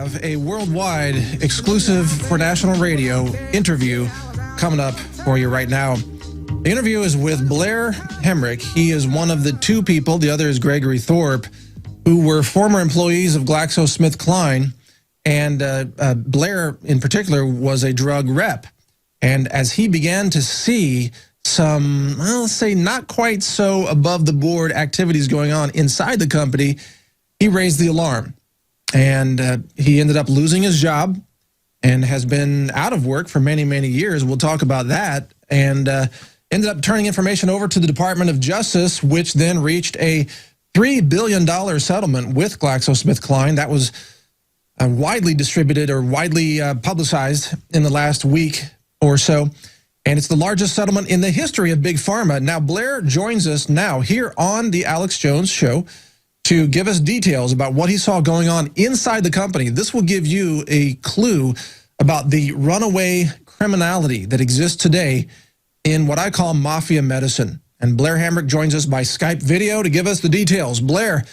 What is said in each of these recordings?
have a worldwide exclusive for national radio interview coming up for you right now. The interview is with Blair Hamrick. He is one of the two people, the other is Gregory Thorpe, who were former employees of GlaxoSmithKline. And Blair, in particular, was a drug rep. And as he began to see some, well, let's say, not quite so above-the-board activities going on inside the company, he raised the alarm. And he ended up losing his job and has been out of work for many, many years. We'll talk about that. And ended up turning information over to the Department of Justice, which then reached a $3 billion settlement with GlaxoSmithKline. That was widely distributed or widely publicized in the last week or so. And it's the largest settlement in the history of Big Pharma. Now, Blair joins us now here on The Alex Jones Show to give us details about what he saw going on inside the company. This will give you a clue about the runaway criminality that exists today in what I call mafia medicine. And Blair Hamrick joins us by Skype video to give us the details. Blair,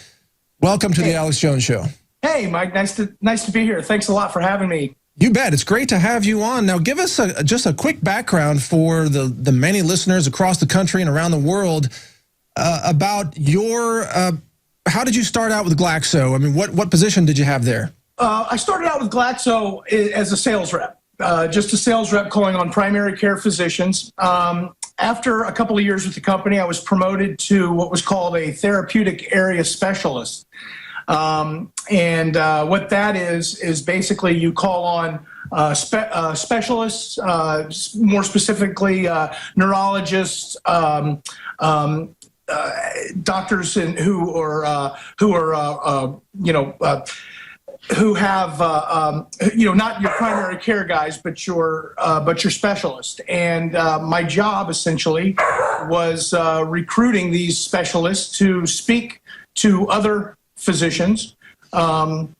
welcome to The Alex Jones Show. Hey, Mike, nice to be here. Thanks a lot for having me. You bet. It's great to have you on. Now, give us just a quick background for the many listeners across the country and around the world about your, how did you start out with Glaxo? I mean, what position did you have there? I started out with Glaxo as a sales rep, just a sales rep calling on primary care physicians. After a couple of years with the company, I was promoted to what was called a therapeutic area specialist. And what that is basically you call on specialists, more specifically neurologists, doctors who have not your primary care guys, but your specialist. And my job essentially was recruiting these specialists to speak to other physicians about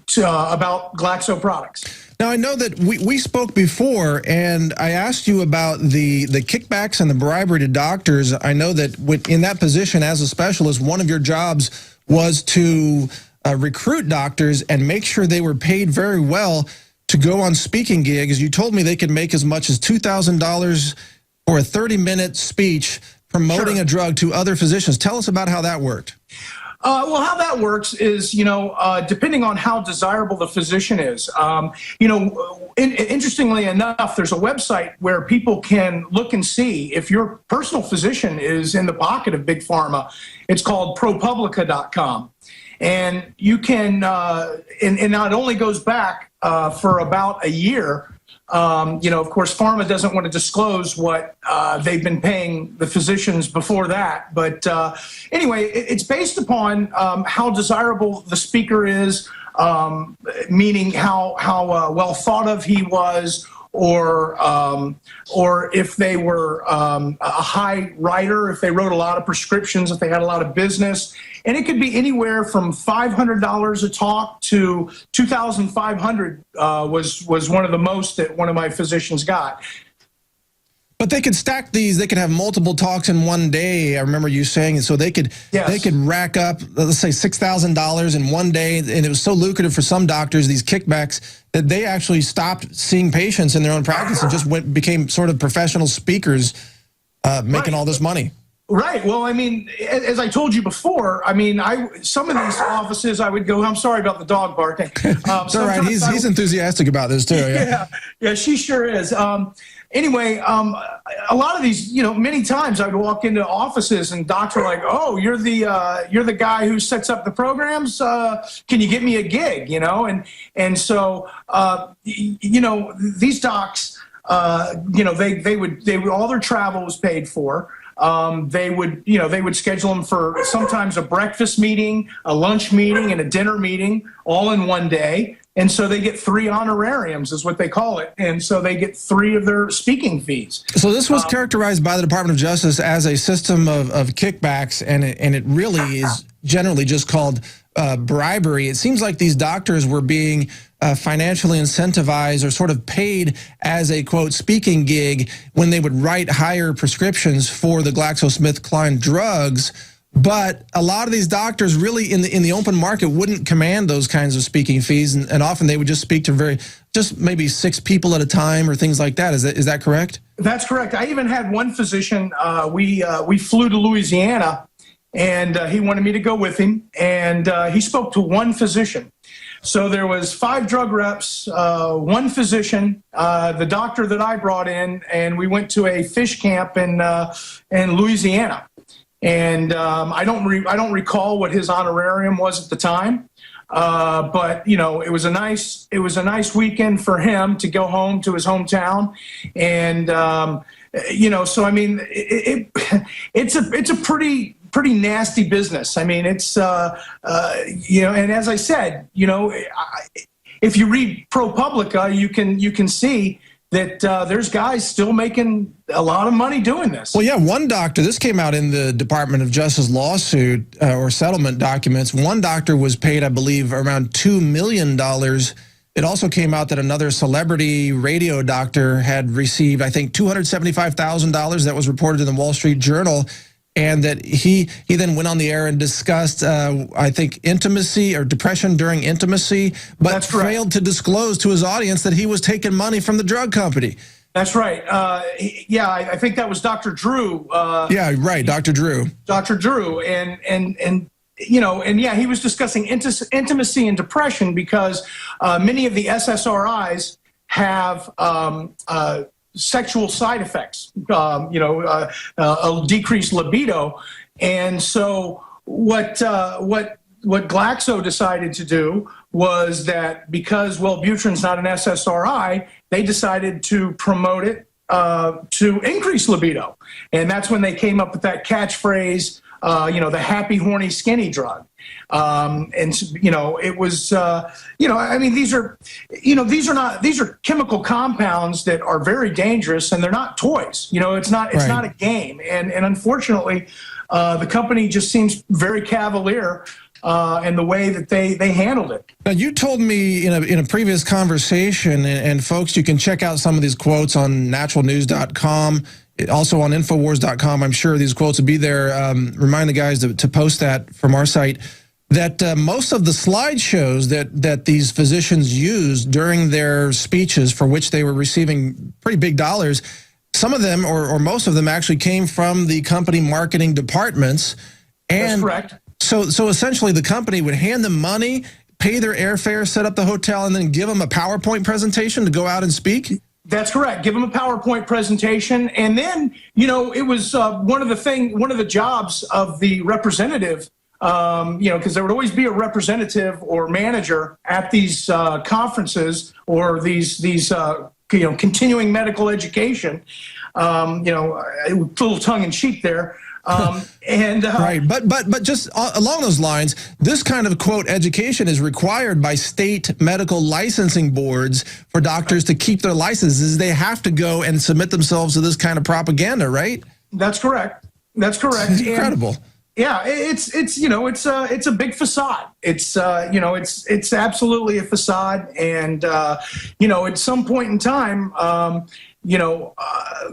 Glaxo products. Now, I know that we spoke before, and I asked you about the kickbacks and the bribery to doctors. I know that in that position as a specialist, one of your jobs was to recruit doctors and make sure they were paid very well to go on speaking gigs. You told me they could make as much as $2,000 for a 30-minute speech promoting a drug to other physicians. Tell us about how that worked. Well, how that works is, depending on how desirable the physician is, interestingly enough, there's a website where people can look and see if your personal physician is in the pocket of Big Pharma. It's called ProPublica.com. And you can, and it only goes back for about a year. Of course, pharma doesn't want to disclose what they've been paying the physicians before that. But anyway, it's based upon how desirable the speaker is, meaning how well thought of he was, or if they were a high writer, if they wrote a lot of prescriptions, if they had a lot of business. And it could be anywhere from $500 a talk to $2,500 was one of the most that one of my physicians got. But they could stack these. They could have multiple talks in one day. I remember you saying it. So they could rack up, let's say, $6,000 in one day. And it was so lucrative for some doctors, these kickbacks, that they actually stopped seeing patients in their own practice and just became sort of professional speakers making all this money. Right. Well, I mean, as I told you before, I mean, some of these offices I would go, I'm sorry about the dog barking. It's all right. He's enthusiastic about this too. Yeah, she sure is. Anyway, a lot of these, many times I would walk into offices and docs are like, "Oh, you're the guy who sets up the programs. Can you get me a gig?" And so these docs, they would all their travel was paid for. They would schedule them for sometimes a breakfast meeting, a lunch meeting, and a dinner meeting all in one day. And so they get 3 honorariums is what they call it. And so they get 3 of their speaking fees. So this was characterized by the Department of Justice as a system of kickbacks, and it really is generally just called bribery. It seems like these doctors were being financially incentivized or sort of paid as a, quote, speaking gig when they would write higher prescriptions for the GlaxoSmithKline drugs But a lot of these doctors really in the open market wouldn't command those kinds of speaking fees, and often they would just speak to just maybe 6 people at a time or things like that. Is that correct? That's correct. I even had one physician. We flew to Louisiana, and he wanted me to go with him, and he spoke to one physician. So there was 5 drug reps, one physician, the doctor that I brought in, and we went to a fish camp in Louisiana. And I don't recall what his honorarium was at the time, but it was a nice weekend for him to go home to his hometown, and so I mean it's a pretty nasty business. I mean it's and as I said, if you read ProPublica, you can see that there's guys still making a lot of money doing this. Well, yeah, one doctor, this came out in the Department of Justice lawsuit or settlement documents. One doctor was paid, I believe, around $2 million. It also came out that another celebrity radio doctor had received, I think, $275,000. That was reported in the Wall Street Journal. And that he then went on the air and discussed, I think, intimacy or depression during intimacy, but failed to disclose to his audience that he was taking money from the drug company. That's right. I think that was Dr. Drew. Yeah, right, Dr. Drew. Dr. Drew, and he was discussing intimacy and depression because many of the SSRIs have sexual side effects, a decreased libido. And so what Glaxo decided to do was that because Wellbutrin's not an SSRI, they decided to promote it to increase libido. And that's when they came up with that catchphrase, the happy, horny, skinny drug. It was, I mean, these are chemical compounds that are very dangerous, and they're not toys. It's not a game. And unfortunately, the company just seems very cavalier in the way that they handled it. Now, you told me in a previous conversation, and folks, you can check out some of these quotes on naturalnews.com. Also on Infowars.com, I'm sure these quotes will be there. Remind the guys to post that from our site. That most of the slideshows that these physicians used during their speeches, for which they were receiving pretty big dollars, some of them or most of them actually came from the company marketing departments. And that's correct. So essentially, the company would hand them money, pay their airfare, set up the hotel, and then give them a PowerPoint presentation to go out and speak. That's correct. Give them a PowerPoint presentation, and then it was one of the jobs of the representative. Because there would always be a representative or manager at these conferences or these continuing medical education. A little tongue in cheek there. Right, but just along those lines, this kind of quote education is required by state medical licensing boards for doctors to keep their licenses. They have to go and submit themselves to this kind of propaganda, right? That's correct. It's incredible. Yeah, it's a big facade. It's absolutely a facade, and at some point in time,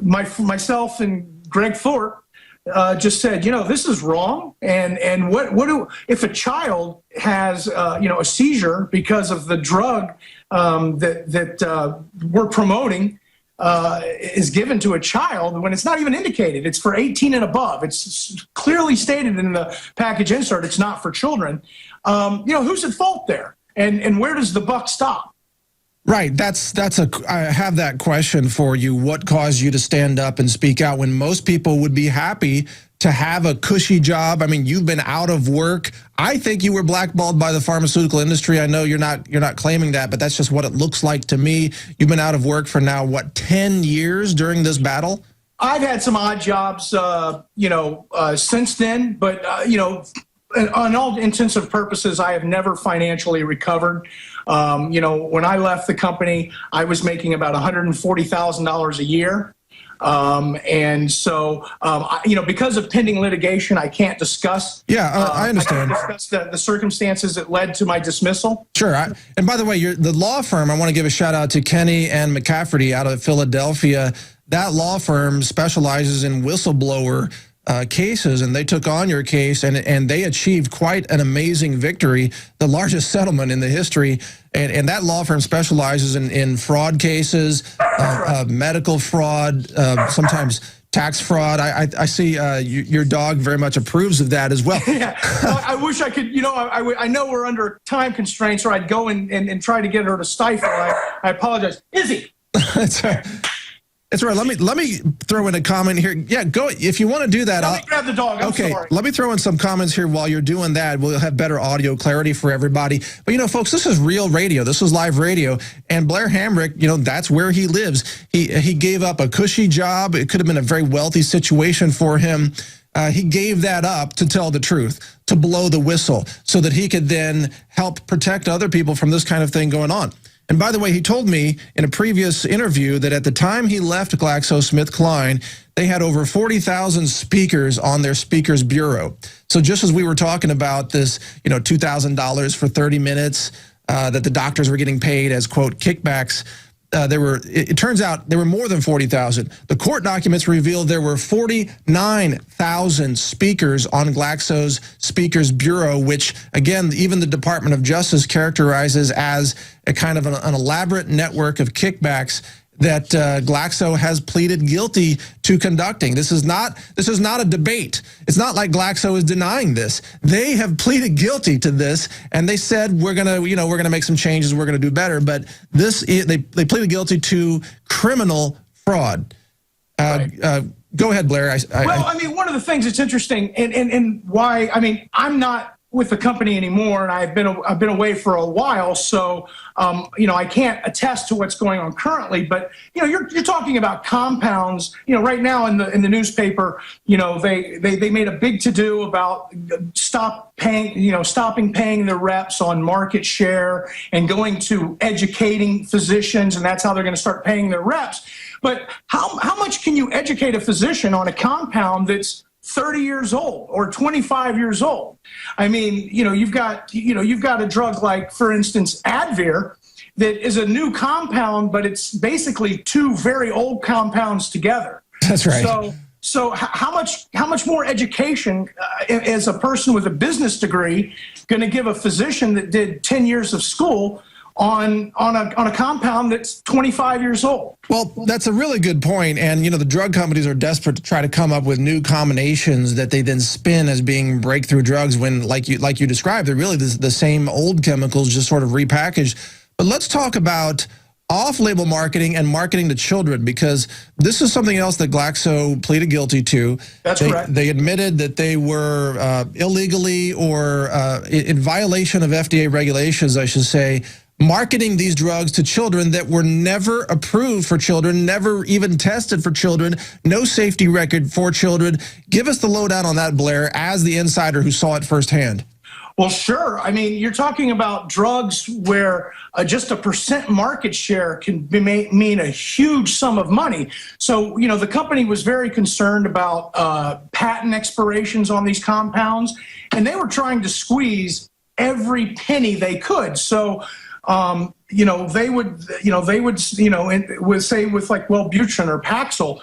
myself and Greg Thorpe just said, this is wrong, and what if a child has a seizure because of the drug that we're promoting is given to a child when it's not even indicated. It's for 18 and above. It's clearly stated in the package insert it's not for children. Who's at fault there? And where does the buck stop? Right. I have that question for you. What caused you to stand up and speak out when most people would be happy to have a cushy job? I mean, you've been out of work. I think you were blackballed by the pharmaceutical industry. I know you're not claiming that, but that's just what it looks like to me. You've been out of work for now, 10 years during this battle? I've had some odd jobs, since then, but, on all intents and purposes, I have never financially recovered. When I left the company, I was making about $140,000 a year. And so, because of pending litigation, I can't discuss. Yeah, I understand. I can't discuss the circumstances that led to my dismissal. Sure. And by the way, the law firm, I want to give a shout out to Kenny and McCafferty out of Philadelphia. That law firm specializes in whistleblower cases, and they took on your case, and they achieved quite an amazing victory, the largest settlement in the history. And that law firm specializes in fraud cases, medical fraud, sometimes tax fraud. I see your dog very much approves of that as well. Yeah, I wish I could, I know we're under time constraints, or I'd go and try to get her to stifle. I apologize. Izzy. It's right. Let me throw in a comment here. Yeah, go if you want to do that. Let me grab the dog. I'm sorry. Let me throw in some comments here while you're doing that. We'll have better audio clarity for everybody. But folks, this is real radio. This is live radio, and Blair Hamrick, that's where he lives. He gave up a cushy job. It could have been a very wealthy situation for him. He gave that up to tell the truth, to blow the whistle, so that he could then help protect other people from this kind of thing going on. And by the way, he told me in a previous interview that at the time he left GlaxoSmithKline, they had over 40,000 speakers on their speakers bureau. So just as we were talking about this, $2,000 for 30 minutes that the doctors were getting paid as, quote, kickbacks, it turns out there were more than 40,000. The court documents revealed there were 49,000 speakers on Glaxo's Speakers Bureau, which, again, even the Department of Justice characterizes as a kind of an elaborate network of kickbacks that Glaxo has pleaded guilty to conducting. This is not a debate. It's not like Glaxo is denying this. They have pleaded guilty to this, and they said we're gonna make some changes. We're gonna do better. But they pleaded guilty to criminal fraud. Right. Go ahead, Blair. One of the things that's interesting, and why I'm not with the company anymore, and I've been away for a while, so I can't attest to what's going on currently. But you're talking about compounds. Right now in the newspaper, they made a big to do about stopping paying their reps on market share and going to educating physicians, and that's how they're going to start paying their reps. But how much can you educate a physician on a compound that's 30 years old or 25 years old? You've got a drug like, for instance, Advir, that is a new compound, but it's basically two very old compounds together. That's right. So how much more education is a person with a business degree going to give a physician that did 10 years of school on a compound that's 25 years old? Well, that's a really good point. And, the drug companies are desperate to try to come up with new combinations that they then spin as being breakthrough drugs when, like you described, they're really the same old chemicals just sort of repackaged. But let's talk about off-label marketing and marketing to children, because this is something else that Glaxo pleaded guilty to. That's correct. They admitted that they were illegally or in violation of FDA regulations, I should say, marketing these drugs to children that were never approved for children, never even tested for children, no safety record for children. Give us the lowdown on that, Blair, as the insider who saw it firsthand. Well, sure. You're talking about drugs where just a % market share can mean a huge sum of money. So, the company was very concerned about patent expirations on these compounds, and they were trying to squeeze every penny they could. So, they would say with like Wellbutrin or Paxil,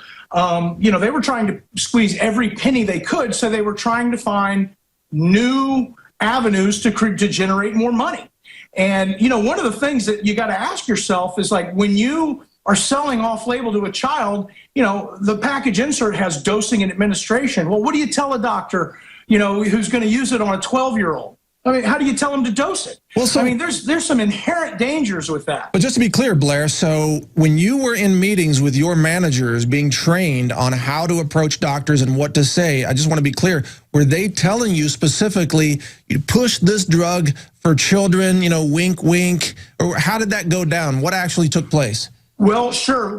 they were trying to squeeze every penny they could. So they were trying to find new avenues to generate more money. And, one of the things that you got to ask yourself is, like, when you are selling off-label to a child, the package insert has dosing and administration. Well, what do you tell a doctor, who's going to use it on a 12-year-old? How do you tell them to dose it? Well, there's some inherent dangers with that. But just to be clear, Blair, so when you were in meetings with your managers being trained on how to approach doctors and what to say, I just want to be clear, were they telling you specifically, you push this drug for children, wink, wink, or how did that go down? What actually took place? Well, sure.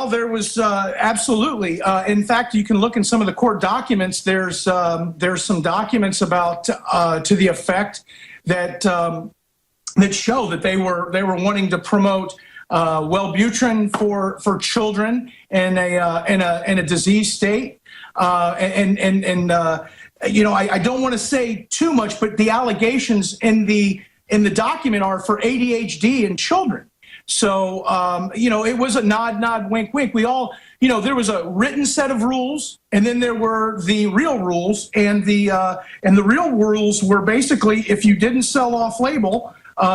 There was absolutely. In fact, you can look in some of the court documents. There's some documents about to the effect that that show that they were wanting to promote Wellbutrin for children in a disease state. I don't want to say too much, but the allegations in the document are for ADHD in children. So, it was a nod, wink, wink. We all, there was a written set of rules, and then there were the real rules, and the real rules were basically if you didn't sell off label,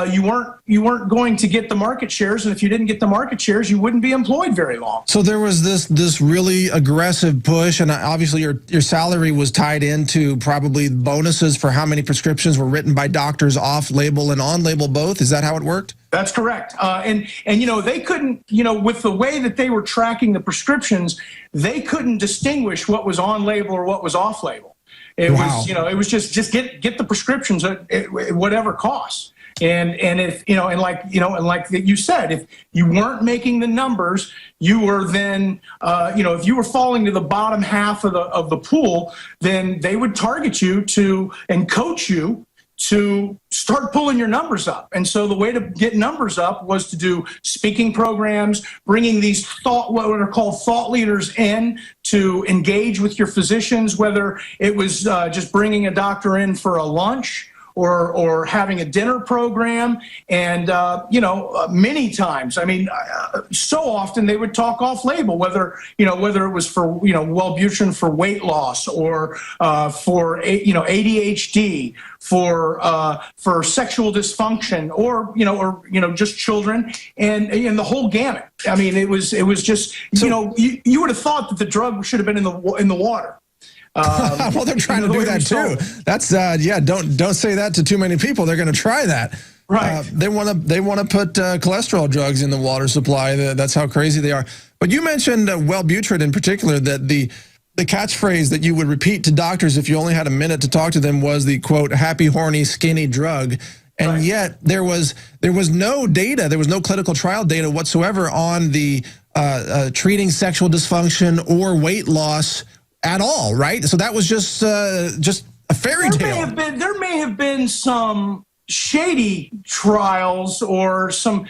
you weren't going to get the market shares, and if you didn't get the market shares, you wouldn't be employed very long. So there was this really aggressive push, and obviously your salary was tied into probably bonuses for how many prescriptions were written by doctors off label and on label both. Is that how it worked? That's correct. And they couldn't, with the way that they were tracking the prescriptions, they couldn't distinguish what was on label or what was off label. It was, it was just get the prescriptions at whatever cost. And if like you said, if you weren't making the numbers, you were then if you were falling to the bottom half of the pool, then they would target you and coach you to start pulling your numbers up. And so the way to get numbers up was to do speaking programs, bringing these what are called thought leaders in to engage with your physicians, whether it was just bringing a doctor in for a lunch or having a dinner program. And, many times, so often they would talk off label, whether it was for, Wellbutrin for weight loss or for, ADHD, for sexual dysfunction or just children and the whole gamut. It was just, you would have thought that the drug should have been in the water. Well, they're trying to do that too. That's don't say that to too many people. They're going to try that. Right. They want to put cholesterol drugs in the water supply. That's how crazy they are. But you mentioned Wellbutrin in particular. That the catchphrase that you would repeat to doctors if you only had a minute to talk to them was the quote happy, horny, skinny drug. And yet there was no data. There was no clinical trial data whatsoever on the treating sexual dysfunction or weight loss at all, right? So that was just a fairy tale. There may have been some shady trials or some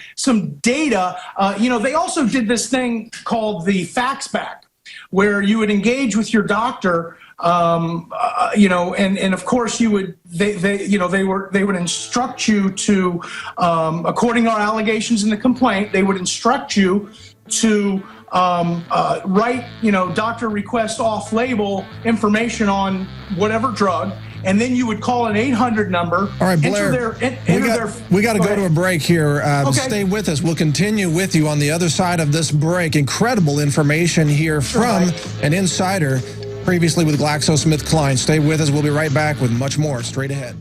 data. They also did this thing called the fax back, where you would engage with your doctor, and of course they would instruct you to, according to our allegations in the complaint, they would instruct you to write, doctor request off-label information on whatever drug, and then you would call an 800 number. All right, Blair, we got to go to a break here. Okay. Stay with us. We'll continue with you on the other side of this break. Incredible information here from an insider previously with GlaxoSmithKline. Stay with us. We'll be right back with much more straight ahead.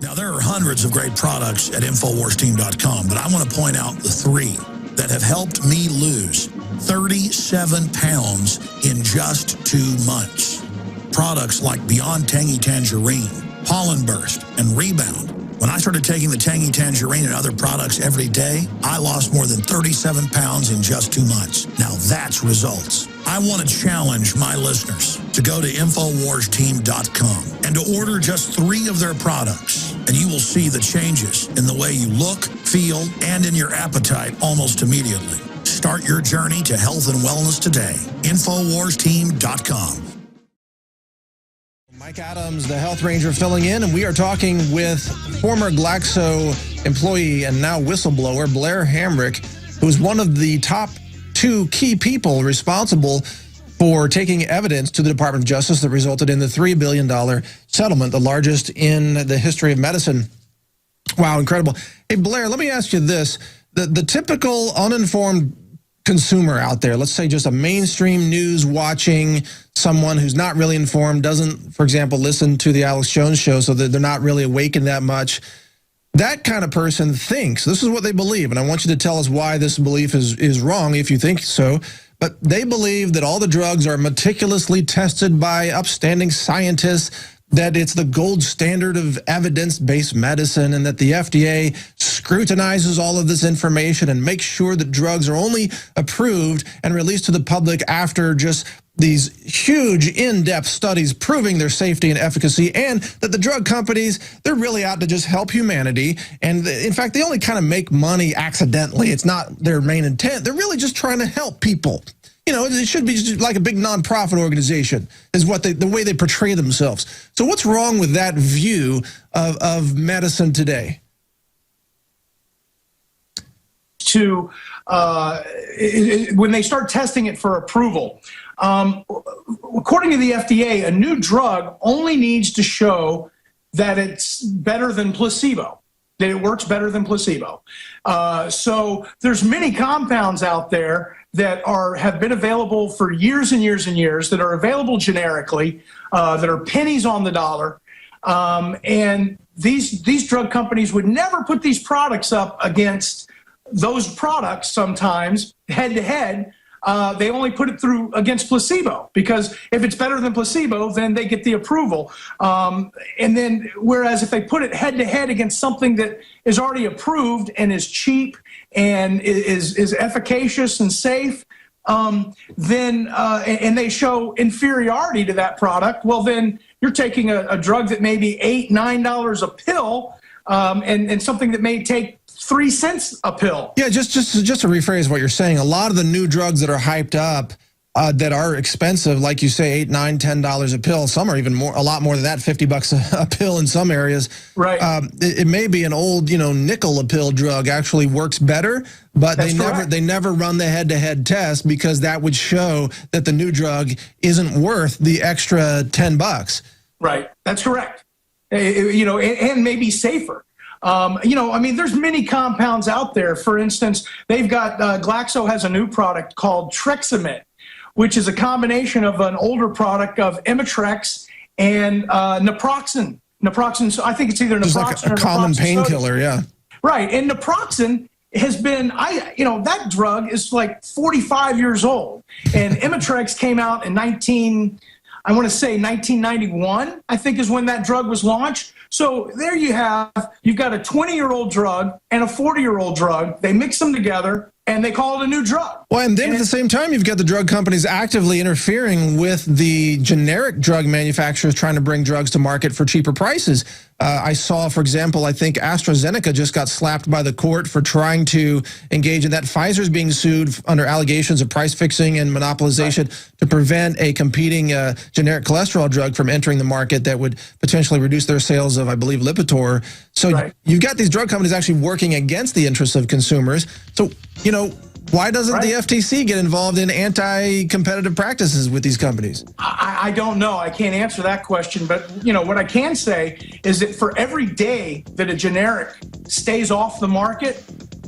Now, there are hundreds of great products at InfoWarsTeam.com, but I want to point out the 3 that have helped me lose 37 pounds in just 2 months. Products like Beyond Tangy Tangerine, Pollen Burst, and Rebound. When I started taking the Tangy Tangerine and other products every day, I lost more than 37 pounds in just 2 months. Now that's results. I want to challenge my listeners to go to InfoWarsTeam.com and to order just 3 of their products, and you will see the changes in the way you look, feel, and in your appetite almost immediately. Start your journey to health and wellness today. InfoWarsTeam.com. Mike Adams, the Health Ranger, filling in, and we are talking with former Glaxo employee and now whistleblower Blair Hamrick, who is one of the top 2 key people responsible for taking evidence to the Department of Justice that resulted in the $3 billion settlement, the largest in the history of medicine. Wow, incredible. Hey, Blair, let me ask you this. The typical uninformed consumer out there, let's say just a mainstream news watching someone who's not really informed, doesn't, for example, listen to the Alex Jones show, so that they're not really awakened that much. That kind of person thinks, this is what they believe, and I want you to tell us why this belief is wrong if you think so, but they believe that all the drugs are meticulously tested by upstanding scientists, that it's the gold standard of evidence-based medicine, and that the FDA scrutinizes all of this information and makes sure that drugs are only approved and released to the public after just these huge in-depth studies proving their safety and efficacy, and that the drug companies, they're really out to just help humanity. And in fact, they only kind of make money accidentally. It's not their main intent. They're really just trying to help people. It should be just like a big nonprofit organization is what the way they portray themselves. So what's wrong with that view of medicine today? to when they start testing it for approval. According to the FDA, a new drug only needs to show that it's better than placebo, that it works better than placebo. So there's many compounds out there that have been available for years and years and years, that are available generically, that are pennies on the dollar. And these drug companies would never put these products up against those products sometimes head to head. They only put it through against placebo, because if it's better than placebo, then they get the approval. And then, whereas if they put it head to head against something that is already approved and is cheap and is efficacious and safe, then and they show inferiority to that product, well, then you're taking a drug that may be $8, $9 a pill, and something that may take 3 cents a pill. Yeah, just to rephrase what you're saying, a lot of the new drugs that are hyped up that are expensive, like you say, $8, $9, $10 a pill. Some are even more, a lot more than that, $50 a pill in some areas. Right. It may be an old, nickel a pill drug actually works better, but they never run the head-to-head test, because that would show that the new drug isn't worth the extra $10. Right. That's correct. And maybe safer. There's many compounds out there. For instance, they've got, Glaxo has a new product called Trexamit, which is a combination of an older product of Imitrex and naproxen. Naproxen, so I think it's either naproxen like a or common painkiller, yeah. Right, and naproxen has been, that drug is like 45 years old. And Imitrex came out in 1991, I think is when that drug was launched. So there you've got a 20-year-old drug and a 40-year-old drug. They mix them together and they call it a new drug. Well, and then at the same time, you've got the drug companies actively interfering with the generic drug manufacturers trying to bring drugs to market for cheaper prices. I saw, for example, I think AstraZeneca just got slapped by the court for trying to engage in that. Pfizer's being sued under allegations of price fixing and monopolization to prevent a competing generic cholesterol drug from entering the market that would potentially reduce their sales of, I believe, Lipitor. So you've got these drug companies actually working against the interests of consumers. So, why doesn't the FTC get involved in anti-competitive practices with these companies? I don't know. I can't answer that question. But, what I can say is that for every day that a generic stays off the market,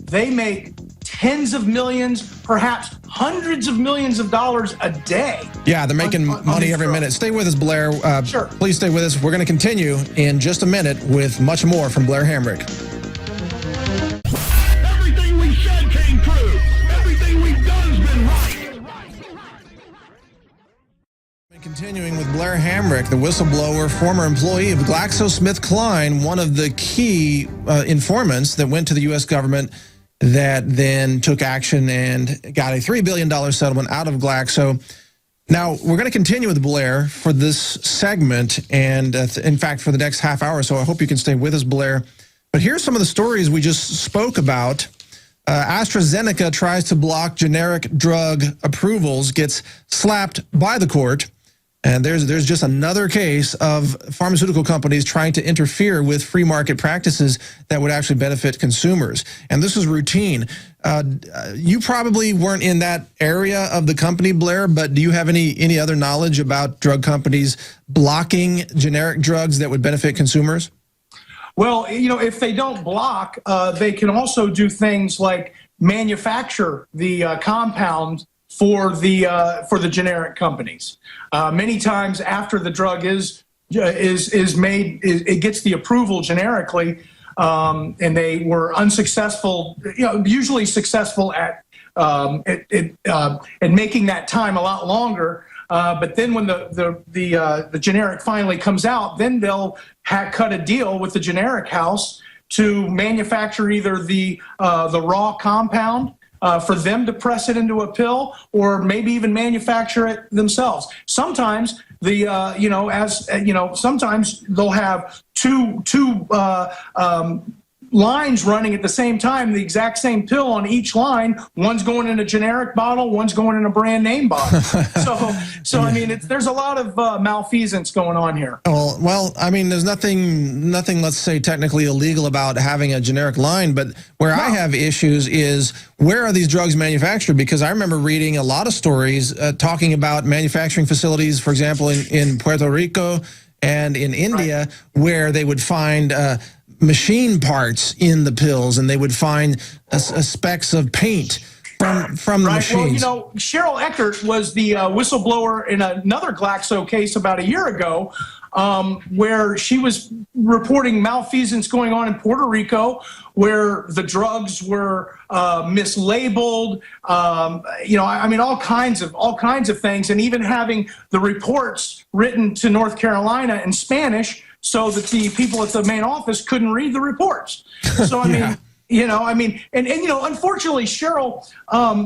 they make tens of millions, perhaps hundreds of millions of dollars a day. Yeah, they're making money every minute. Stay with us, Blair. Sure. Please stay with us. We're going to continue in just a minute with much more from Blair Hamrick. Everything we said came true. Everything we've done has been right. Continuing with Blair Hamrick, the whistleblower, former employee of GlaxoSmithKline, one of the key informants that went to the U.S. government that then took action and got a $3 billion settlement out of Glaxo. Now, we're going to continue with Blair for this segment and, in fact, for the next half hour, so I hope you can stay with us, Blair. But here's some of the stories we just spoke about. AstraZeneca tries to block generic drug approvals, gets slapped by the court. And there's just another case of pharmaceutical companies trying to interfere with free market practices that would actually benefit consumers. And this is routine. You probably weren't in that area of the company, Blair, but do you have any other knowledge about drug companies blocking generic drugs that would benefit consumers? Well, if they don't block, they can also do things like manufacture the compound for the generic companies. Many times after the drug is made, it gets the approval generically, and they were unsuccessful. Usually successful at making that time a lot longer. But then when the generic finally comes out, then they'll cut a deal with the generic house to manufacture either the raw compound for them to press it into a pill, or maybe even manufacture it themselves. Sometimes sometimes they'll have two lines running at the same time, the exact same pill on each line. One's going in a generic bottle, one's going in a brand name bottle. So I mean, there's a lot of malfeasance going on here. Well, I mean, there's nothing, let's say, technically illegal about having a generic line, but where I have issues is where are these drugs manufactured? Because I remember reading a lot of stories talking about manufacturing facilities, for example, in Puerto Rico and in India, where they would find machine parts in the pills, and they would find specks of paint from the machines. Well, you know, Cheryl Eckert was the whistleblower in another Glaxo case about a year ago, where she was reporting malfeasance going on in Puerto Rico, where the drugs were mislabeled. You know, I mean, all kinds of things, and even having the reports written to North Carolina in Spanish so that the people at the main office couldn't read the reports. So I mean. You know, I mean, and you know, unfortunately, Cheryl,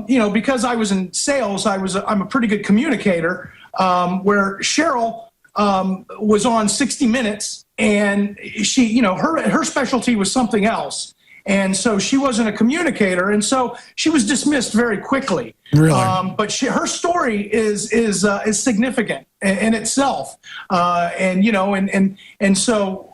you know, because I was in sales, I'm a pretty good communicator. Where Cheryl was on 60 Minutes, and she, you know, her specialty was something else, and so she wasn't a communicator, and so she was dismissed very quickly. Really? But her story is significant in itself, and you know, and so.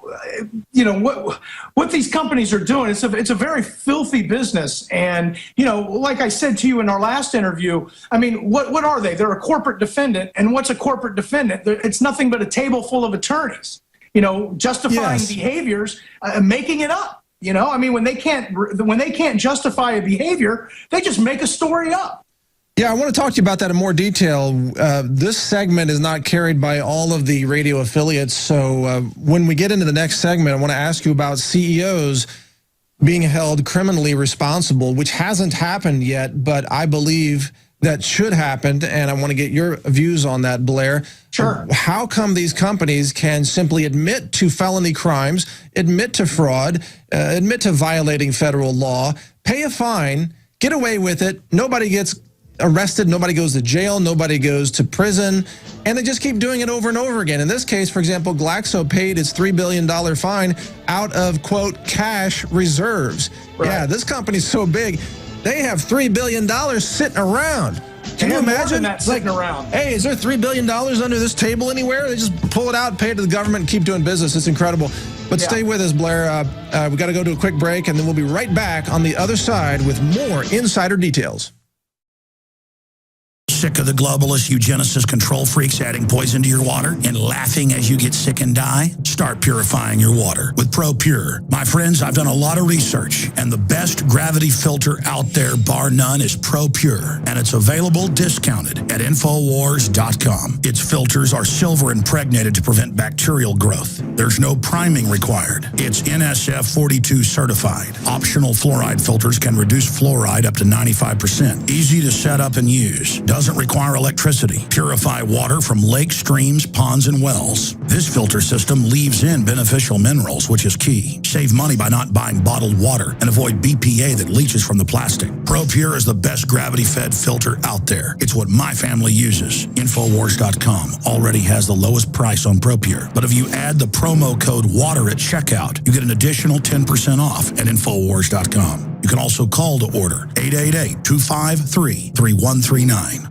You know what these companies are doing. It's a very filthy business, and you know, like I said to you in our last interview, I mean, what are they? They're a corporate defendant, and what's a corporate defendant? It's nothing but a table full of attorneys. You know, justifying behaviors, making it up. You know, I mean, when they can't justify a behavior, they just make a story up. Yeah, I want to talk to you about that in more detail. This segment is not carried by all of the radio affiliates, so when we get into the next segment, I want to ask you about CEOs being held criminally responsible, which hasn't happened yet, but I believe that should happen, and I want to get your views on that, Blair. Sure. How come these companies can simply admit to felony crimes, admit to fraud, admit to violating federal law, pay a fine, get away with it, nobody gets arrested, nobody goes to jail, nobody goes to prison, and they just keep doing it over and over again. In this case, for example, Glaxo paid its $3 billion fine out of, quote, cash reserves. Right. Yeah, this company's so big, they have $3 billion sitting around. Can you imagine that sitting around? Hey, is there $3 billion under this table anywhere? They just pull it out, pay it to the government, and keep doing business. It's incredible. But stay with us, Blair. We got to go to a quick break, and then we'll be right back on the other side with more insider details. Sick of the globalists, eugenicists, control freaks adding poison to your water and laughing as you get sick and die? Start purifying your water with ProPur. My friends, I've done a lot of research, and the best gravity filter out there, bar none, is ProPur, and it's available discounted at Infowars.com. Its filters are silver impregnated to prevent bacterial growth. There's no priming required. It's NSF 42 certified. Optional fluoride filters can reduce fluoride up to 95%. Easy to set up and use. Doesn't require electricity. Purify water from lakes, streams, ponds, and wells. This filter system leaves in beneficial minerals, which is key. Save money by not buying bottled water and avoid BPA that leaches from the plastic. ProPur is the best gravity-fed filter out there. It's what my family uses. Infowars.com already has the lowest price on ProPur. But if you add the promo code WATER at checkout, you get an additional 10% off at Infowars.com. You can also call to order 888-253-3139.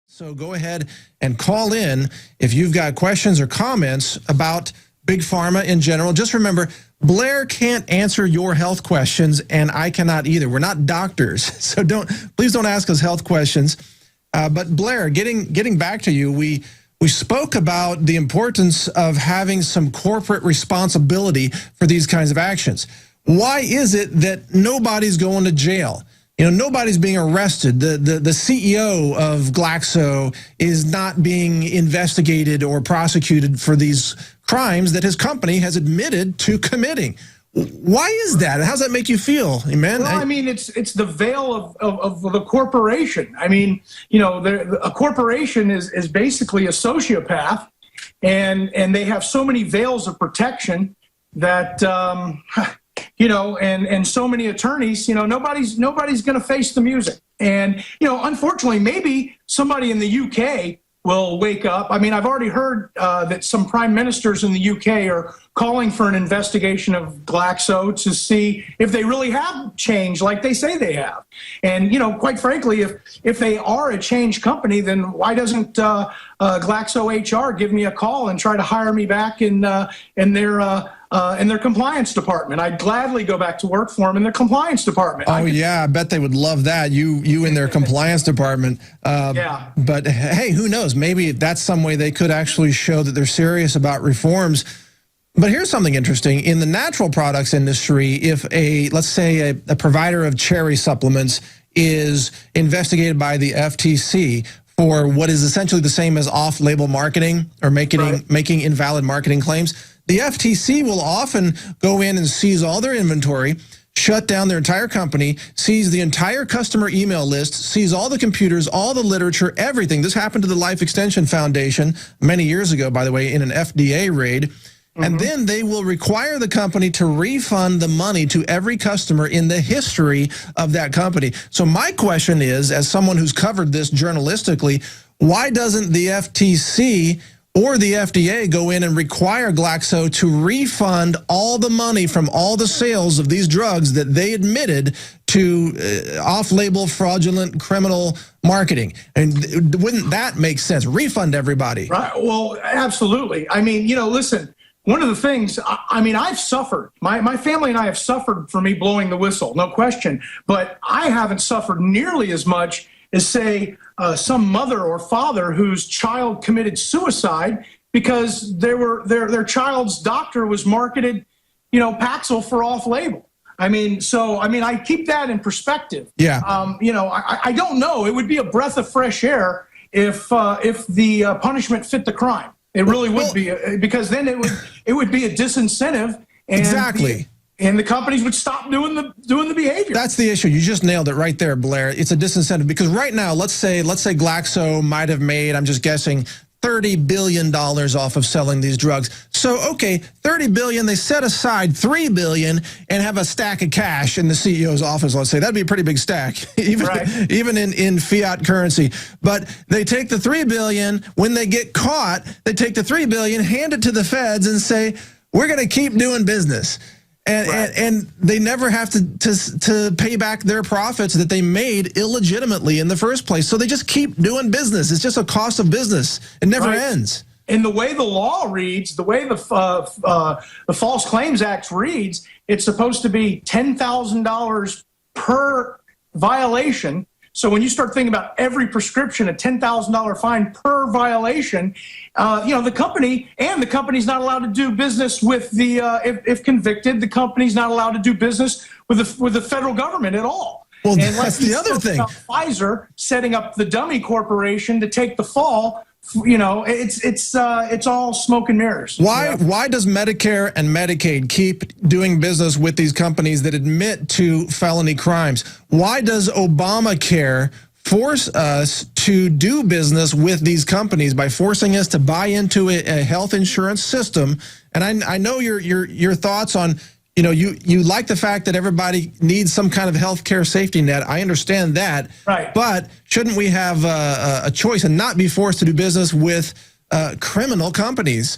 So go ahead and call in if you've got questions or comments about Big Pharma in general. Just remember, Blair can't answer your health questions, and I cannot either. We're not doctors, so please don't ask us health questions. But Blair, getting back to you, we spoke about the importance of having some corporate responsibility for these kinds of actions. Why is it that nobody's going to jail? You know, nobody's being arrested. The CEO of Glaxo is not being investigated or prosecuted for these crimes that his company has admitted to committing. Why is that? How does that make you feel, man? Well, I mean, it's the veil of the corporation. I mean, you know, a corporation is basically a sociopath, and they have so many veils of protection that. You know, and so many attorneys, you know, nobody's going to face the music. And, you know, unfortunately, maybe somebody in the UK will wake up. I mean, I've already heard that some prime ministers in the UK are calling for an investigation of Glaxo to see if they really have changed like they say they have. And, quite frankly, if they are a changed company, then why doesn't Glaxo HR give me a call and try to hire me back in their compliance department? I'd gladly go back to work for them in their compliance department. Oh, yeah, I bet they would love that, you in their compliance department. Yeah. But, hey, who knows? Maybe that's some way they could actually show that they're serious about reforms. But here's something interesting. In the natural products industry, if let's say a provider of cherry supplements is investigated by the FTC for what is essentially the same as off-label marketing or making invalid marketing claims, the FTC will often go in and seize all their inventory, shut down their entire company, seize the entire customer email list, seize all the computers, all the literature, everything. This happened to the Life Extension Foundation many years ago, by the way, in an FDA raid. And then they will require the company to refund the money to every customer in the history of that company. So my question is, as someone who's covered this journalistically, why doesn't the FTC or the FDA go in and require Glaxo to refund all the money from all the sales of these drugs that they admitted to off-label, fraudulent, criminal marketing? And wouldn't that make sense? Refund everybody. Right. Well, absolutely. I mean, listen, one of the things, I mean, I've suffered. My family and I have suffered for me blowing the whistle, no question. But I haven't suffered nearly as much as, say, some mother or father whose child committed suicide because their child's doctor was marketed, Paxil for off-label. I mean, I keep that in perspective. Yeah. I don't know. It would be a breath of fresh air if the punishment fit the crime. It really would be, because then it would be a disincentive. And exactly. And the companies would stop doing the behavior. That's the issue. You just nailed it right there, Blair. It's a disincentive because right now, let's say Glaxo might have made, I'm just guessing, $30 billion off of selling these drugs. So, okay, $30 billion, they set aside $3 billion and have a stack of cash in the CEO's office, let's say. That'd be a pretty big stack, even in fiat currency. But they take the $3 billion, when they get caught, they take the $3 billion, hand it to the feds and say, we're going to keep doing business. And they never have to pay back their profits that they made illegitimately in the first place. So they just keep doing business. It's just a cost of business. It never ends. And the way the law reads, the way the False Claims Act reads, it's supposed to be $10,000 per violation. So when you start thinking about every prescription, a $10,000 fine per violation, the company's not allowed to do business with if convicted, the company's not allowed to do business with the federal government at all. Well, and that's the other thing. Pfizer setting up the dummy corporation to take the fall. It's all smoke and mirrors. Why does Medicare and Medicaid keep doing business with these companies that admit to felony crimes? Why does Obamacare force us to do business with these companies by forcing us to buy into a health insurance system? And I know your thoughts on, you like the fact that everybody needs some kind of health care safety net. I understand that. Right. But shouldn't we have a choice and not be forced to do business with criminal companies?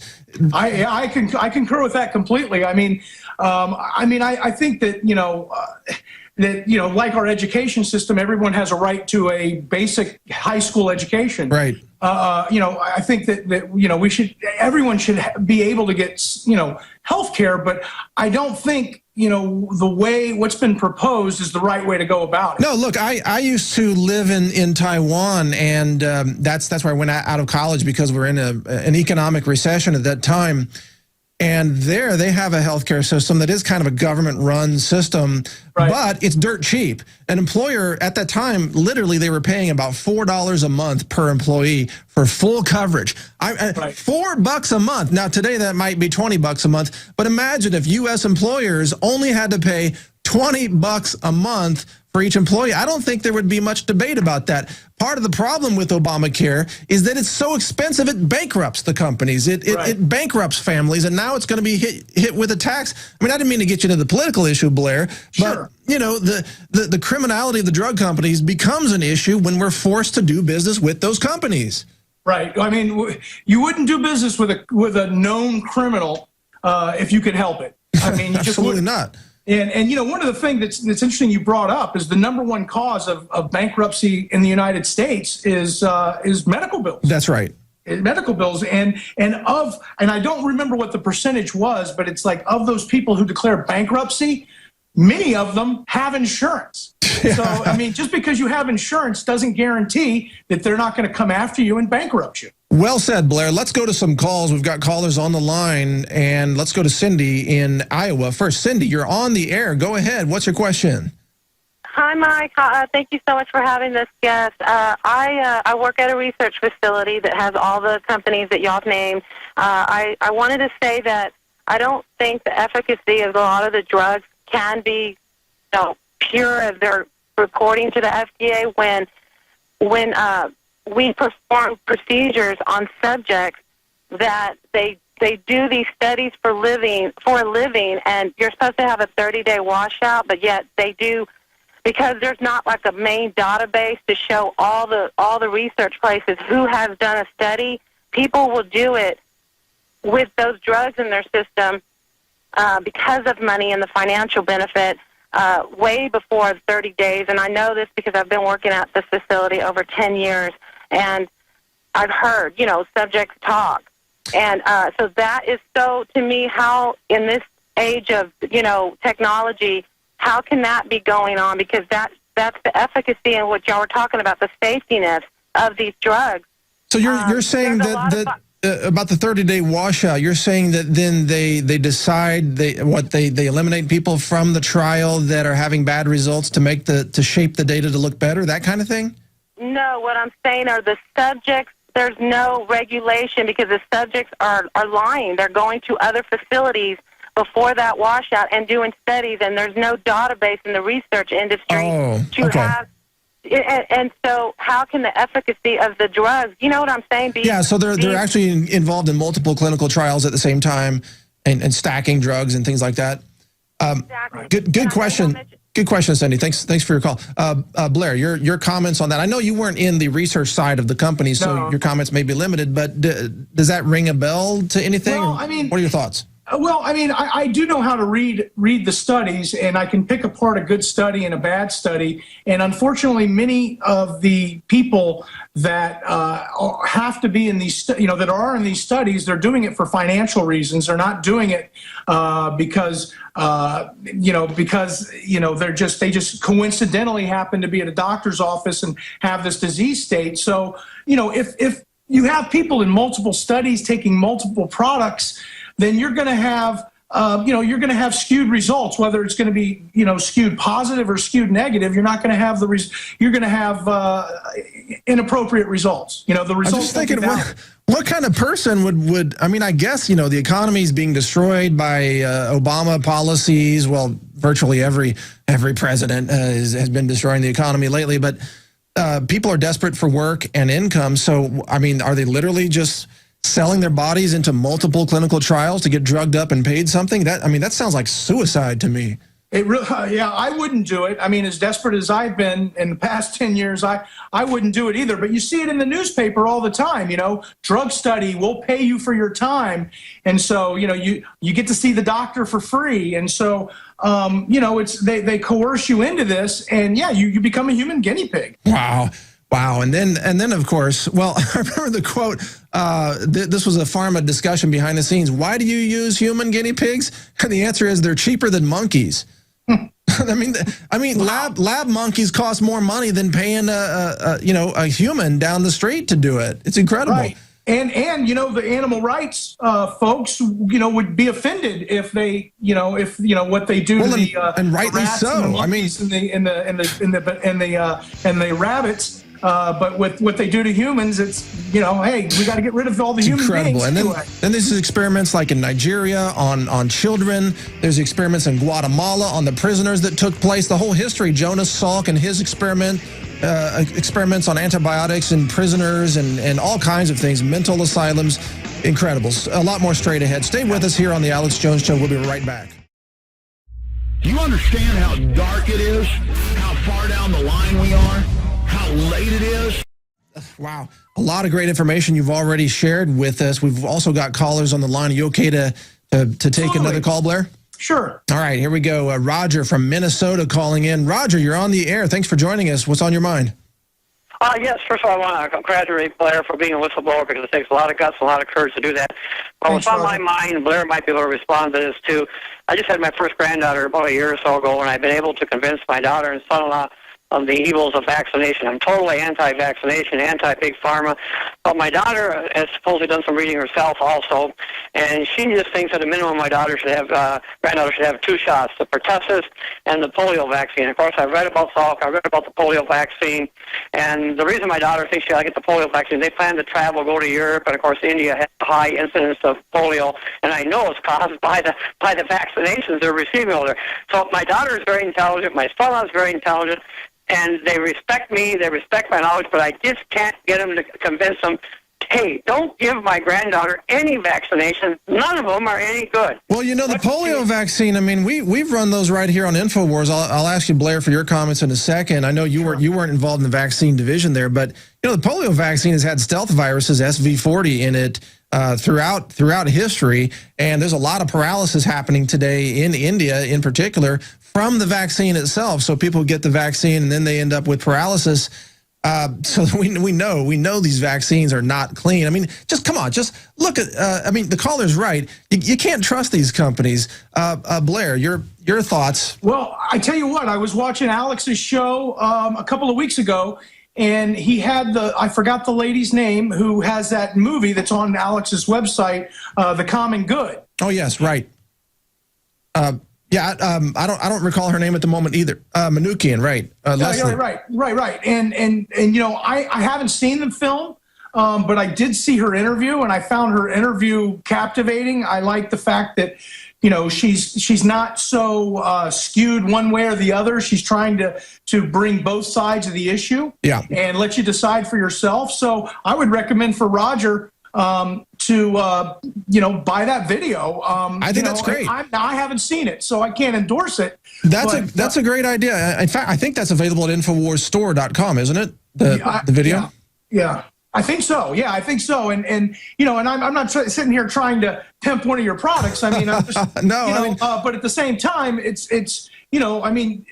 I concur with that completely. I mean, I think that, like our education system, everyone has a right to a basic high school education. Right. I think that everyone should be able to get, health care, but I don't think, what's been proposed is the right way to go about it. No, look, I used to live in Taiwan, and that's where I went out of college because we're in an economic recession at that time. And there they have a healthcare system that is kind of a government-run system, but it's dirt cheap. An employer at that time, literally, they were paying about $4 a month per employee for full coverage. $4 a month. Now, today that might be $20 a month, but imagine if U.S. employers only had to pay $20 a month for each employee. I don't think there would be much debate about that. Part of the problem with Obamacare is that it's so expensive it bankrupts the companies. It bankrupts families, and now it's going to be hit with a tax. I mean, I didn't mean to get you into the political issue, Blair, but the criminality of the drug companies becomes an issue when we're forced to do business with those companies. Right. I mean, you wouldn't do business with a known criminal if you could help it. I mean, you just absolutely not. And you know, one of the things that's interesting you brought up is the number one cause of bankruptcy in the United States is medical bills. That's right. Medical bills, and I don't remember what the percentage was, but it's like of those people who declare bankruptcy, many of them have insurance. So, I mean, just because you have insurance doesn't guarantee that they're not going to come after you and bankrupt you. Well said, Blair. Let's go to some calls. We've got callers on the line, and let's go to Cindy in Iowa. First, Cindy, you're on the air. Go ahead. What's your question? Hi, Mike. Thank you so much for having this guest. I work at a research facility that has all the companies that y'all have named. I wanted to say that I don't think the efficacy of a lot of the drugs can be pure as they're reporting to the FDA when we perform procedures on subjects that they do these studies for a living, and you're supposed to have a 30-day washout, but yet they do, because there's not like a main database to show all the research places who has done a study. People will do it with those drugs in their system because of money and the financial benefit way before 30 days. And I know this because I've been working at this facility over 10 years, and I've heard, subjects talk. And so that is so, to me, how in this age of, technology, how can that be going on? Because that's the efficacy in what y'all were talking about, the safetiness of these drugs. So you're saying that about the 30-day washout, you're saying that then they decide they eliminate people from the trial that are having bad results to shape the data to look better, that kind of thing? No, what I'm saying are the subjects, there's no regulation because the subjects are lying. They're going to other facilities before that washout and doing studies, and there's no database in the research industry have. And so how can the efficacy of the drugs, you know what I'm saying? So they're actually involved in multiple clinical trials at the same time and stacking drugs and things like that. Exactly. Good question. Good question, Cindy. Thanks for your call. Blair, your comments on that. I know you weren't in the research side of the company, so your comments may be limited, but does that ring a bell to anything? Well, I mean, what are your thoughts? Well, I mean, I do know how to read the studies, and I can pick apart a good study and a bad study. And unfortunately, many of the people that have to be in these, that are in these studies, they're doing it for financial reasons. They're not doing it because they just coincidentally happen to be at a doctor's office and have this disease state. So, if you have people in multiple studies taking multiple products, then you're going to have, skewed results. Whether it's going to be, skewed positive or skewed negative, you're not going to have you're going to have inappropriate results. The results. I'm just thinking, what kind of person would? I mean, I guess the economy is being destroyed by Obama policies. Well, virtually every president has been destroying the economy lately, but people are desperate for work and income. So, I mean, are they literally just selling their bodies into multiple clinical trials to get drugged up and paid something? That sounds like suicide to me. It really, I wouldn't do it. I mean, as desperate as I've been in the past 10 years, I wouldn't do it either. But you see it in the newspaper all the time, drug study, we'll pay you for your time. And so, you get to see the doctor for free. And so, they coerce you into this, and you become a human guinea pig. Wow. And then of course, well, I remember the quote, this was a pharma discussion behind the scenes. Why do you use human guinea pigs? And the answer is they're cheaper than monkeys. I mean, lab monkeys cost more money than paying a human down the street to do it. It's incredible. Right. And the animal rights folks would be offended if they what they do to the and rightly rats so. and the monkeys and the rabbits. But with what they do to humans, it's, hey, we got to get rid of all the human beings. And then there's experiments like in Nigeria on children. There's experiments in Guatemala on the prisoners that took place. The whole history, Jonas Salk and his experiments on antibiotics in prisoners and all kinds of things, mental asylums, incredible. A lot more straight ahead. Stay with us here on The Alex Jones Show. We'll be right back. Do you understand how dark it is? How far down the line we are? How late it is? Wow. A lot of great information you've already shared with us. We've also got callers on the line. Are you okay to take another call, Blair? Sure. All right, here we go. Roger from Minnesota calling in. Roger, you're on the air. Thanks for joining us. What's on your mind? Yes, first of all, I want to congratulate Blair for being a whistleblower because it takes a lot of guts and a lot of courage to do that. But what's on my mind, Blair might be able to respond to this too. I just had my first granddaughter about a year or so ago, and I've been able to convince my daughter and son-in-law of the evils of vaccination. I'm totally anti-vaccination, anti-big pharma. But my daughter has supposedly done some reading herself also, and she just thinks at a minimum my daughter should have, granddaughter should have 2 shots, the pertussis and the polio vaccine. Of course, I've read about Salk, I've read about the polio vaccine, and the reason my daughter thinks she ought to get the polio vaccine, they plan to travel, go to Europe, and of course India has a high incidence of polio, and I know it's caused by the vaccinations they're receiving over there. So my daughter is very intelligent, my son-in-law is very intelligent, and they respect me, they respect my knowledge, but I just can't get them to convince them, hey, don't give my granddaughter any vaccination. None of them are any good. Well, you know, the polio vaccine, I mean, we've run those right here on Infowars. I'll ask you, Blair, for your comments in a second. I know you weren't involved in the vaccine division there, but, you know, the polio vaccine has had stealth viruses, SV40, in it throughout history, and there's a lot of paralysis happening today in India in particular from the vaccine itself. So people get the vaccine and then they end up with paralysis. So we know these vaccines are not clean. I mean, just come on, just look at. I mean, the caller's right. You can't trust these companies. Blair, your thoughts? Well, I tell you what, I was watching Alex's show a couple of weeks ago, and he had I forgot the lady's name who has that movie that's on Alex's website, The Common Good. Oh yes, right. Yeah, I don't recall her name at the moment either. Manukian, right? Leslie. Right. And you know, I haven't seen the film, but I did see her interview, and I found her interview captivating. I like the fact that, you know, she's not so skewed one way or the other. She's trying to bring both sides of the issue, and let you decide for yourself. So I would recommend for Roger to you know, buy that video. I think that's great. I haven't seen it, so I can't endorse it. That's a great idea. In fact, I think that's available at InfoWarsStore.com, isn't it? The video. Yeah. I think so. Yeah, I think so. And you know, and I'm not sitting here trying to pimp one of your products. I mean, I'm just, no, you know, I mean, but at the same time, it's you know, I mean,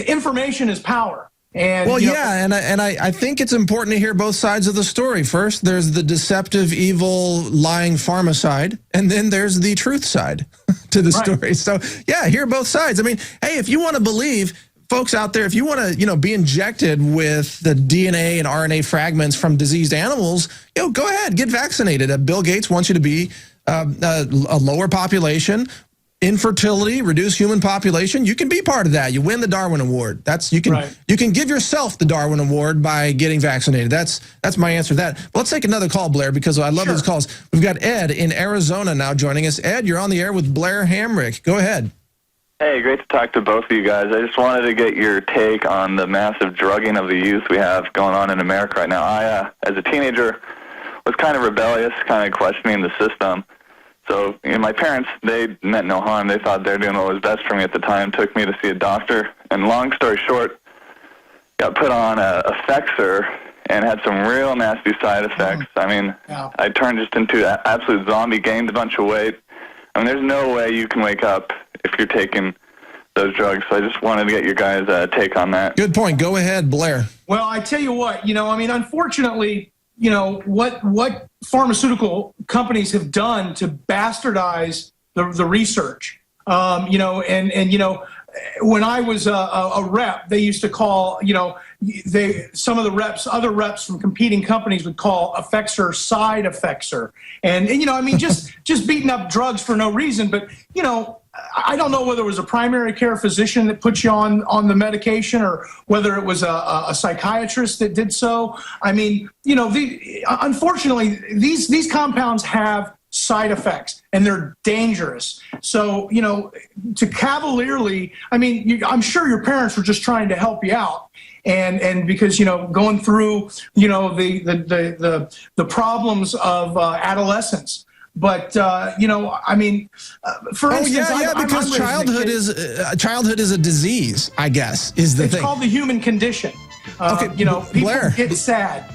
information is power. And, well, yeah, and I think it's important to hear both sides of the story. First, there's the deceptive, evil, lying pharma side, and then there's the truth side to the story. So, yeah, hear both sides. I mean, hey, if you want to believe, folks out there, if you want to, you know, be injected with the DNA and RNA fragments from diseased animals, you know, go ahead, get vaccinated. Bill Gates wants you to be a lower population. Infertility, reduce human population. You can be part of that. You win the Darwin Award. You can give yourself the Darwin Award by getting vaccinated. That's my answer to that. But let's take another call, Blair, because I love these calls. We've got Ed in Arizona now joining us. Ed, you're on the air with Blair Hamrick. Go ahead. Hey, great to talk to both of you guys. I just wanted to get your take on the massive drugging of the youth we have going on in America right now. I, as a teenager, was kind of rebellious, kind of questioning the system. So, you know, my parents, they meant no harm. They thought they were doing what was best for me at the time, took me to see a doctor. And long story short, got put on a Effexor and had some real nasty side effects. I mean, I turned just into an absolute zombie, gained a bunch of weight. I mean, there's no way you can wake up if you're taking those drugs. So I just wanted to get your guys' take on that. Good point. Go ahead, Blair. Well, I tell you what, you know, I mean, unfortunately, you know, what pharmaceutical companies have done to bastardize the research, you know, and you know, when I was a rep, they used to call, you know, some of the other reps from competing companies would call Effexor side Effexor, and you know, I mean, just beating up drugs for no reason. But you know, I don't know whether it was a primary care physician that put you on the medication or whether it was a psychiatrist that did so. I mean, you know, unfortunately, these compounds have side effects and they're dangerous. So, you know, to cavalierly, I mean, I'm sure your parents were just trying to help you out. And because, you know, going through, you know, the problems of adolescence. But you know, I mean, for instance, because childhood is a disease, I guess, is the thing. It's called the human condition. Okay, you know, people Blair, get sad.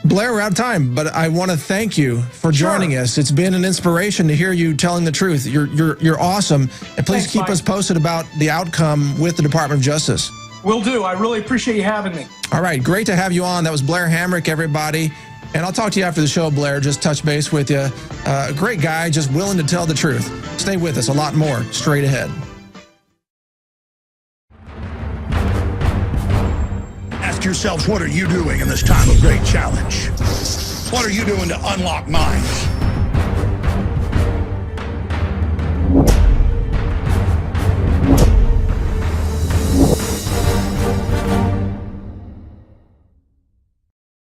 Blair, we're out of time, but I want to thank you for joining us. It's been an inspiration to hear you telling the truth. You're awesome. And please keep us posted about the outcome with the Department of Justice. Will do. I really appreciate you having me. All right. Great to have you on. That was Blair Hamrick, everybody. And I'll talk to you after the show, Blair. Just touch base with you. Great guy, just willing to tell the truth. Stay with us. A lot more straight ahead. Ask yourselves, what are you doing in this time of great challenge? What are you doing to unlock minds?